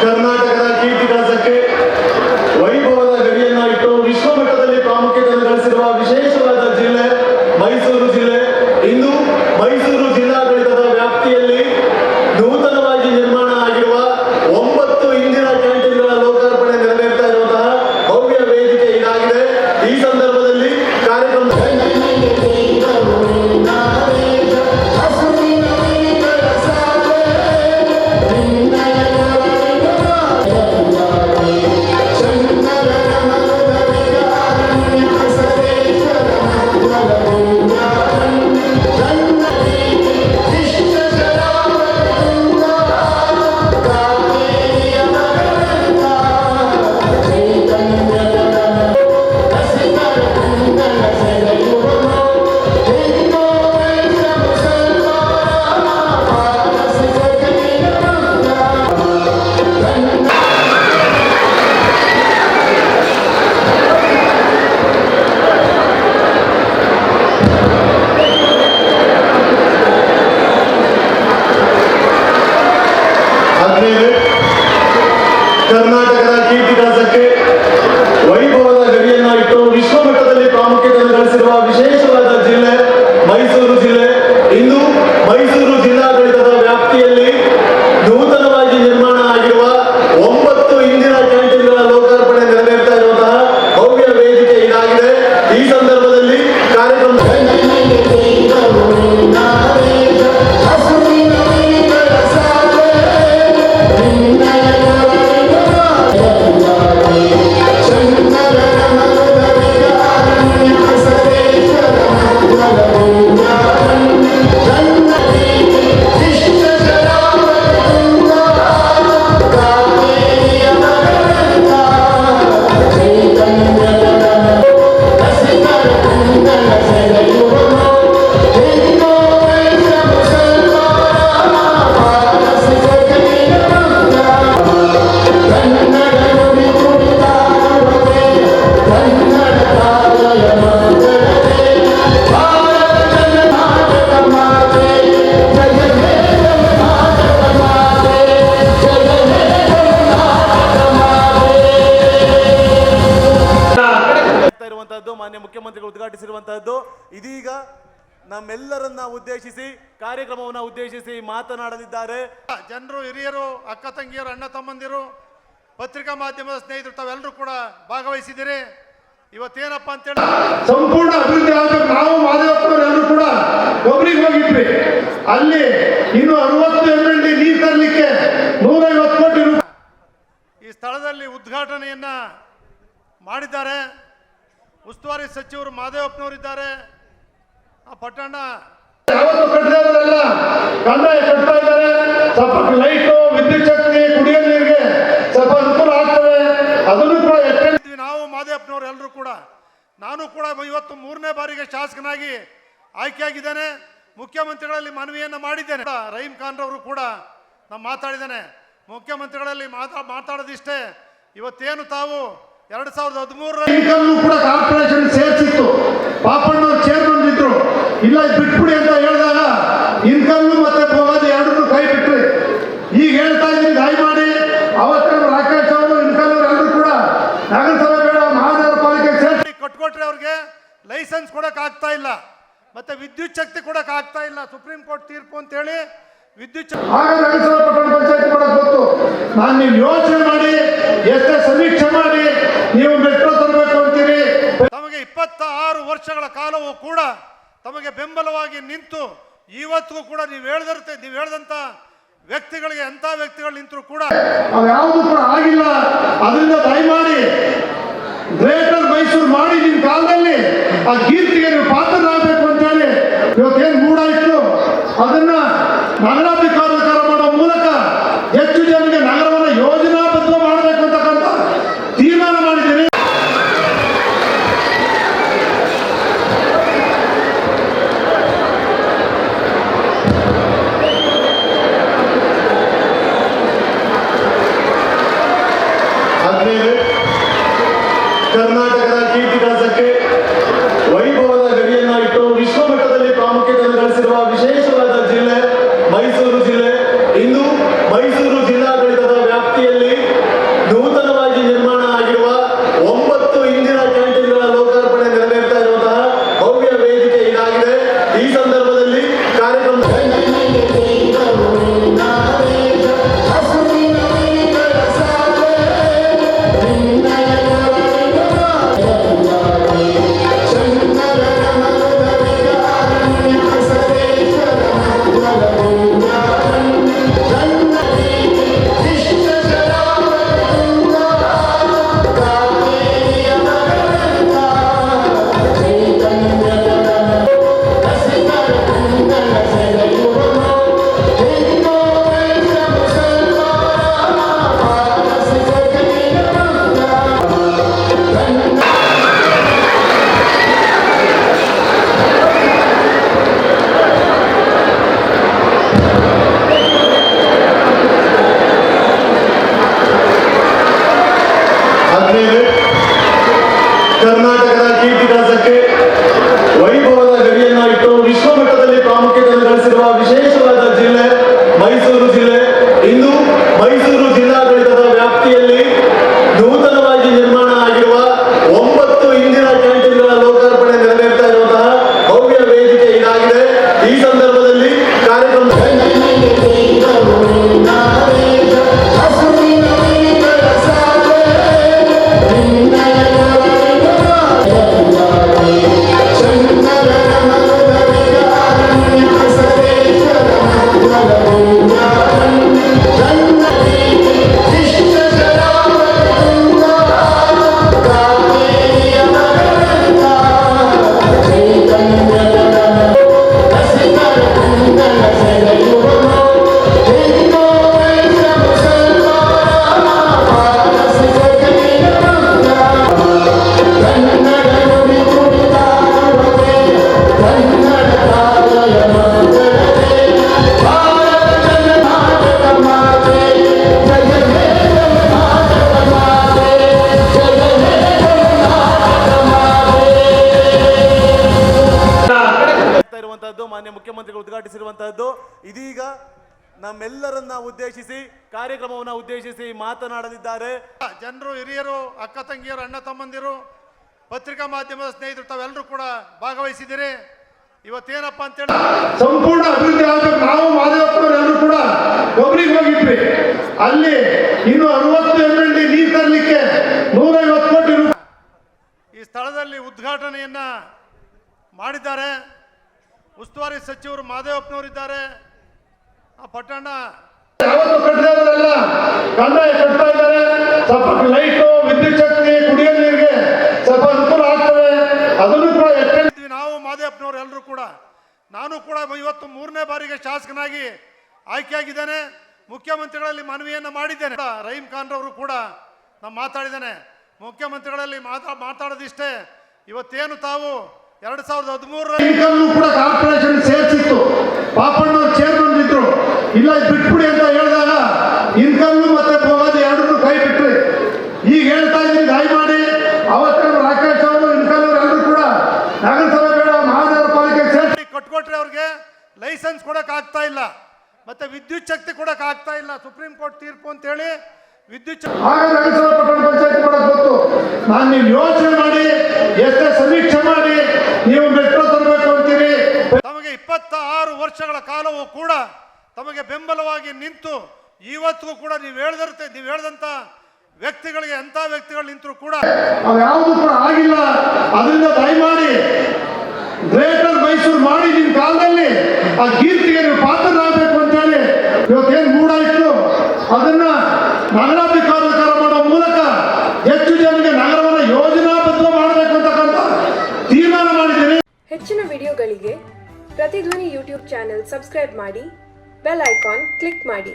ಕರ್ನಾಟಕದ ಕೀರ್ತಿಗಾಸಕ್ಕೆ ವೈಭವದ ಗರಿಯನ್ನು ಇಟ್ಟು ವಿಶ್ವಮಟ್ಟದಲ್ಲಿ ಪ್ರಾಮುಖ್ಯತೆಯನ್ನು ಗಳಿಸಿರುವ ವಿಶೇಷವಾದ ಜಿಲ್ಲೆ ಮೈಸೂರು ಜಿಲ್ಲೆ. ಇಂದು ಮೈಸೂರು ಜಿಲ್ಲಾಡಳಿತದ ವ್ಯಾಪ್ತಿಯಲ್ಲಿ ನೂತನವಾಗಿ ನಿರ್ಮಾಣ ಆಗಿರುವ 9 ಇಂದಿರಾ ಕ್ಯಾಂಟೀನ್ಗಳ ಲೋಕಾರ್ಪಣೆ ನೆರವೇರ್ತಾ ಇರುವಂತಹ ಭವ್ಯ ವೇದಿಕೆ ಇದಾಗಿದೆ. ಈ ಸಂದರ್ಭದಲ್ಲಿ ಕಾರ್ಯಕ್ರಮ ಕರ್ನಾಟಕದ ಕೀರ್ತಿಗಾಸಕ್ಕೆ ವೈಭವದ ಗರಿಯನ್ನು ಇಟ್ಟು ವಿಶ್ವಮಟ್ಟದಲ್ಲಿ ಪ್ರಾಮುಖ್ಯತೆಯನ್ನು ಗಳಿಸಿರುವ ವಿಶೇಷವಾದ ಜಿಲ್ಲೆ ಮೈಸೂರು ಜಿಲ್ಲೆ. ಇಂದು ಮೈಸೂರು ಜಿಲ್ಲಾಡಳಿತದ ವ್ಯಾಪ್ತಿಯಲ್ಲಿ ನೂತನವಾಗಿ ನಿರ್ಮಾಣ ಆಗಿರುವ 9 ಇಂದಿರಾ ಕ್ಯಾಂಟೀನ್ಗಳ ಲೋಕಾರ್ಪಣೆ ನೆರವೇರ್ತಾ ಇರುವಂತಹ ಭವ್ಯ ವೇದಿಕೆ ಇದಾಗಿದೆ. ಈ ಸಂದರ್ಭದಲ್ಲಿ ಕಾರ್ಯಕ್ರಮ ಮಾನ್ಯ ಮುಖ್ಯಮಂತ್ರಿಗಳು ಉದ್ಘಾಟಿಸಿರುವಂತಹದ್ದು. ಇದೀಗ ನಮ್ಮೆಲ್ಲರನ್ನ ಉದ್ದೇಶಿಸಿ ಕಾರ್ಯಕ್ರಮವನ್ನು ಉದ್ದೇಶಿಸಿ ಮಾತನಾಡಲಿದ್ದಾರೆ. ಜನರು, ಹಿರಿಯರು, ಅಕ್ಕ ತಂಗಿಯರು, ಅಣ್ಣ ತಮ್ಮಂದಿರು, ಪತ್ರಿಕಾ ಮಾಧ್ಯಮದ ಸ್ನೇಹಿತರು ತಾವೆಲ್ಲರೂ ಕೂಡ ಭಾಗವಹಿಸಿದ್ದೀರಿ. ಇವತ್ತೇನಪ್ಪ ಅಂತೇಳಿ ಸಂಪೂರ್ಣ ಅಭಿವೃದ್ಧಿ ಆಗಬೇಕು. ನಾವು ಮಾದೇವಪ್ಪನವರೆಲ್ಲರೂ ಕೂಡ ಒಬ್ಬರಿಗೆ ಹೋಗಿದ್ವಿ. ಅಲ್ಲಿ ಇನ್ನು 60 MLD ನೀರು ತರಲಿಕ್ಕೆ 150 ಕೋಟಿ ರೂಪಾಯಿ ಈ ಸ್ಥಳದಲ್ಲಿ ಉದ್ಘಾಟನೆಯನ್ನ ಮಾಡಿದ್ದಾರೆ. ಉಸ್ತುವಾರಿ ಸಚಿವರು ಮಾದೇವಪ್ಪನವರಿದ್ದಾರೆ. ಆ ಪಟ್ಟಣ ಯಾವತ್ತು ಕಟ್ಟದಲ್ಲ, ಕಂದಾಯ ಕಟ್ತಾ ಇದ್ದಾರೆ. ಸ್ವಲ್ಪ ಲೈಟು, ವಿದ್ಯುತ್ ಶಕ್ತಿ, ಕುಡಿಯೋ ನೀರಿಗೆ ಸ್ವಲ್ಪ ಅನುಕೂಲ ಆಗ್ತದೆ. ಅದನ್ನು ಕೂಡ ನಾವು ಮಾದೇವಪ್ಪನವರು ಎಲ್ಲರೂ ಕೂಡ, ನಾನು ಕೂಡ ಇವತ್ತು 3ನೇ ಬಾರಿಗೆ ಶಾಸಕನಾಗಿ ಆಯ್ಕೆಯಾಗಿದ್ದೇನೆ. ಮುಖ್ಯಮಂತ್ರಿಗಳಲ್ಲಿ ಮನವಿಯನ್ನು ಮಾಡಿದ್ದೇನೆ. ರಹೀಂ ಖಾನ್ ರವರು ಕೂಡ ನಾನು ಮಾತಾಡಿದ್ದೇನೆ. ಮುಖ್ಯಮಂತ್ರಿಗಳಲ್ಲಿ ಮಾತಾಡೋದಿಷ್ಟೇ. ಇವತ್ತೇನು ತಾವು 2013 ಕೂಡ ಕಾರ್ಪೊರೇಷನ್ ಸೇರಿಸಿತ್ತು. ಪಾಪಣ್ಣವ್ರು ಚೇರ್ಮನ್ ಇದ್ರು. ಇಲ್ಲ ಬಿಟ್ಬಿಡಿ ಅಂತ ಹೇಳಿದಾಗ ಇನ್ಕಮ್ ಮತ್ತೆ ಭವಾದಿ ಎರಡನ್ನೂ ಕೈ ಬಿಟ್ರಿ. ಈಗ ಹೇಳ್ತಾ ಇದ್ದೀನಿ ದಯಮಾಡಿ. ಅವತ್ತು ರಾಕೇಶ್ ಅವರು ಇನ್ಕಮ್ ಎಲ್ಲರೂ ಕೂಡ ನಗರಸಭೆ ಬೇಡ ಮಹಾನಗರ ಪಾಲಿಕೆ ಸೇರಿಸಿ ಕೊಟ್ಕೊಟ್ರೆ ಅವ್ರಿಗೆ ಲೈಸೆನ್ಸ್ ಕೊಡಕ್ ಆಗ್ತಾ ಇಲ್ಲ, ಮತ್ತೆ ವಿದ್ಯುತ್ ಶಕ್ತಿ ಕೊಡಕ್ ಆಗ್ತಾ ಇಲ್ಲ. ಸುಪ್ರೀಂ ಕೋರ್ಟ್ ತೀರ್ಪು ಅಂತ ಹೇಳಿ ವಿದ್ಯುತ್ ಆಗ ನಗರಸಭೆ ಪಟ್ಟಣ ಪಂಚಾಯತ್ ಕೊಡಕ್ ಗೊತ್ತು. ನಾನು ನೀವು ಯೋಚನೆ ಮಾಡಿ, ಎಷ್ಟೇ ಸಮೀಕ್ಷೆ ಮಾಡಿ ನೀವು ಮೆಟ್ರೋ ತರಬೇಕು ಅಂತೀರಿ. ತಮಗೆ 26 ವರ್ಷಗಳ ಕಾಲವೂ ಕೂಡ ತಮಗೆ ಬೆಂಬಲವಾಗಿ ನಿಂತು ಇವತ್ತಿಗೂ ಕೂಡ ನೀವು ಹೇಳ್ದಂತ ವ್ಯಕ್ತಿಗಳಿಗೆ ಎಂತ ವ್ಯಕ್ತಿಗಳು ನಿಂತರೂ ಕೂಡ ಯಾವುದು ಕೂಡ ಆಗಿಲ್ಲ. ಅದರಿಂದ ದಯಮಾಡಿ ಗ್ರೇಟರ್ ಮೈಸೂರು ಮಾಡಿ ನಿಮ್ಮ ಕಾಲದಲ್ಲಿ ಆ ಕೀರ್ತಿಗೆ ನೀವು ಪಾತ್ರರಾಗಬೇಕು ಅಂತ ಹೇಳಿ ಇವತ್ತೇನು ಮೂಡ ಇತ್ತು ಅದನ್ನ ನಗರಾಧಿಕಾರ ಮಾಡೋ ಮೂಲಕ ಹೆಚ್ಚು ಜನರಿಗೆ ನಗರವನ್ನು ಯೋಜನಾಬದ್ಧ ಮಾಡಬೇಕು ಅಂತಕ್ಕಂಥ ತೀರ್ಮಾನ ಮಾಡಿದ್ದೀರಿ. ಕರ್ನಾಟಕದ ಕೀರ್ತಿಗಾಸಕ್ಕೆ ವೈಭವದ ಗರಿಯನ್ನು ಇಟ್ಟು ವಿಶ್ವಮಟ್ಟದಲ್ಲಿ ಪ್ರಾಮುಖ್ಯತೆಯನ್ನು ಗಳಿಸಿರುವ ವಿಶೇಷವಾದ ಜಿಲ್ಲೆ ಮೈಸೂರು ಜಿಲ್ಲೆ. ಇಂದು ಮೈಸೂರು ಜಿಲ್ಲಾಡಳಿತದ ವ್ಯಾಪ್ತಿಯಲ್ಲಿ ಆದ್ಮೇಲೆ ಕರ್ನಾಟಕದ ಕೀರ್ತಿದಾಸಕ್ಕೆ ವೈಭವದ ಗರಿಯನ್ನ ಇಟ್ಟು ವಿಶ್ವಮಟ್ಟದಲ್ಲಿ ಪ್ರಾಮುಖ್ಯತೆಯನ್ನು ಗಳಿಸಿರುವ ವಿಶೇಷವಾದ ಜಿಲ್ಲೆ ಮೈಸೂರು ಜಿಲ್ಲೆ. ಇಂದು ಮೈಸೂರು ಜಿಲ್ಲಾಡಳಿತದ ವ್ಯಾಪ್ತಿಯಲ್ಲಿ ನೂತನವಾಗಿ ನಿರ್ಮಾಣ ಆಗಿರುವ 9 ಇಂದಿರಾ ಕ್ಯಾಂಟೀನ್ಗಳ ಲೋಕಾರ್ಪಣೆ ನೆರವೇರ್ತಾ ಇರುವಂತಹ ಭವ್ಯ ವೇದಿಕೆ ಇದಾಗಿದೆ. ಈ ಸಂದರ್ಭದಲ್ಲಿ ಕಾರ್ಯಕ್ರಮ ಮಾನ್ಯ ಮುಖ್ಯಮಂತ್ರಿಗಳು ಉದ್ಘಾಟಿಸಿರುವಂತಹದ್ದು. ಇದೀಗ ನಮ್ಮೆಲ್ಲರನ್ನ ಉದ್ದೇಶಿಸಿ ಕಾರ್ಯಕ್ರಮವನ್ನು ಉದ್ದೇಶಿಸಿ ಮಾತನಾಡಲಿದ್ದಾರೆ. ಜನರು, ಹಿರಿಯರು, ಅಕ್ಕ ತಂಗಿಯರು, ಅಣ್ಣ ತಮ್ಮಂದಿರು, ಪತ್ರಿಕಾ ಮಾಧ್ಯಮದ ಸ್ನೇಹಿತರು ತಾವೆಲ್ಲರೂ ಕೂಡ ಭಾಗವಹಿಸಿದ್ದೀರಿ. ಇವತ್ತೇನಪ್ಪ ಅಂತೇಳಿ ಸಂಪೂರ್ಣ ಅಭಿವೃದ್ಧಿ ಆಗಬೇಕು. ನಾವು ಮಾದೇವಪ್ಪನವರೆಲ್ಲರೂ ಕೂಡ ಒಬ್ರಿಗೆ ಹೋಗಿದ್ವಿ. ಅಲ್ಲಿ ಇನ್ನು 60 MLD ನೀರು ತರಲಿಕ್ಕೆ 150 ಕೋಟಿ ರೂಪಾಯಿ ಈ ಸ್ಥಳದಲ್ಲಿ ಉದ್ಘಾಟನೆಯನ್ನ ಮಾಡಿದ್ದಾರೆ. ಉಸ್ತುವಾರಿ ಸಚಿವರು ಮಾದೇವಪ್ಪನವರಿದ್ದಾರೆ. ಆ ಪಟ್ಟಣ ಯಾವತ್ತು ಕಟ್ಟಿದವರೆಲ್ಲ ಕಂದಾಯ ಕಟ್ತಾ ಇದ್ದಾರೆ. ಸ್ವಲ್ಪ ಲೈಟು, ವಿದ್ಯುತ್ ಶಕ್ತಿ, ಕುಡಿಯೋ ನೀರಿಗೆ ಸ್ವಲ್ಪ ಅನುಕೂಲ ಆಗ್ತದೆ. ಅದನ್ನು ಕೂಡ ನಾವು ಮಾದೇವಪ್ಪನವರು ಎಲ್ಲರೂ ಕೂಡ, ನಾನು ಕೂಡ ಇವತ್ತು 3ನೇ ಬಾರಿಗೆ ಶಾಸಕನಾಗಿ ಆಯ್ಕೆಯಾಗಿದ್ದೇನೆ. ಮುಖ್ಯಮಂತ್ರಿಗಳಲ್ಲಿ ಮನವಿಯನ್ನು ಮಾಡಿದ್ದೇನೆ. ರಹೀಂ ಖಾನ್ ರವರು ಕೂಡ ನಾನು ಮಾತಾಡಿದ್ದೇನೆ. ಮುಖ್ಯಮಂತ್ರಿಗಳಲ್ಲಿ ಮಾತಾಡೋದಿಷ್ಟೇ. ಇವತ್ತೇನು ತಾವು 2013 ಕೂಡ ಕಾರ್ಪೊರೇಷನ್ ಸೇರಿಸಿತ್ತು. ಪಾಪಣ್ಣವ್ರು ಚೇರ್ಮನ್ ಇದ್ರು. ಇಲ್ಲ ಬಿಟ್ಬಿಡಿ ಅಂತ ಹೇಳಿದಾಗ ಇನ್ಕಮ್ ಮತ್ತೆ ಹೋಗೋದು ಎರಡನ್ನೂ ಕೈ ಬಿಟ್ರಿ. ಈಗ ಹೇಳ್ತಾ ಇದ್ದೀನಿ ದಯಮಾಡಿ. ಅವತ್ತು ರಾಕೇಶ್ ಅವರು ಇನ್ಕಮ್ ಎಲ್ಲರೂ ಕೂಡ ನಗರಸಭೆ ಬೇಡ ಮಹಾನಗರ ಪಾಲಿಕೆ ಸೇರಿಸಿ ಕಟ್ಕೊಟ್ರೆ ಅವ್ರಿಗೆ ಲೈಸೆನ್ಸ್ ಕೊಡಕ್ ಆಗ್ತಾ ಇಲ್ಲ, ಮತ್ತೆ ವಿದ್ಯುತ್ ಶಕ್ತಿ ಕೊಡಕ್ ಆಗ್ತಾ ಇಲ್ಲ. ಸುಪ್ರೀಂ ಕೋರ್ಟ್ ತೀರ್ಪು ಅಂತ ಹೇಳಿ ವಿದ್ಯುತ್ ಆಗ ನಗರಸಭೆ ಪಟ್ಟಣ ಪಂಚಾಯತ್ ಮಾಡಕ್ ಗೊತ್ತು. ನಾನು ನೀವು ಯೋಚನೆ ಮಾಡಿ, ಎಷ್ಟೇ ಸಮೀಕ್ಷೆ ಮಾಡಿ ನೀವು ಮೆಟ್ರೋ ತರಬೇಕು ಅಂತೀರಿ. ತಮಗೆ 26 ವರ್ಷಗಳ ಕಾಲವೂ ಕೂಡ ತಮಗೆ ಬೆಂಬಲವಾಗಿ ನಿಂತು ಇವತ್ತಿಗೂ ಕೂಡ ನೀವು ಹೇಳ್ದಂತ ವ್ಯಕ್ತಿಗಳಿಗೆ ಎಂತ ವ್ಯಕ್ತಿಗಳು ನಿಂತರೂ ಕೂಡ ಯಾವುದು ಕೂಡ ಆಗಿಲ್ಲ. ಅದರಿಂದ ದಯಮಾಡಿ ಗ್ರೇಟರ್ ಮೈಸೂರು ಮಾಡಿ ನಿಮ್ಮ ಕಾಲದಲ್ಲಿ ಆ ಕೀರ್ತಿಗೆ ನೀವು ಪಾತ್ರರಾಗಬೇಕು ಅಂತೇಳಿ ಇವತ್ತೇನು ಮೂಡಾಯಿತು ಅದನ್ನ ನಗರಾಧಿಕಾರ ಮಾಡೋ ಮೂಲಕ ಹೆಚ್ಚು ಜನರಿಗೆ ನಗರವನ್ನು ಯೋಜನಾಬದ್ಧ ಮಾಡಬೇಕು ಅಂತಕ್ಕಂಥ ತೀರ್ಮಾನ ಮಾಡಿದ್ದೀರಿ. ಹೆಚ್ಚಿನ ವಿಡಿಯೋಗಳಿಗೆ ಪ್ರತಿಧ್ವನಿ ಯೂಟ್ಯೂಬ್ ಚಾನೆಲ್ ಸಬ್ಸ್ಕ್ರೈಬ್ ಮಾಡಿ, ಬೆಲ್ ಐಕಾನ್ ಕ್ಲಿಕ್ ಮಾಡಿ.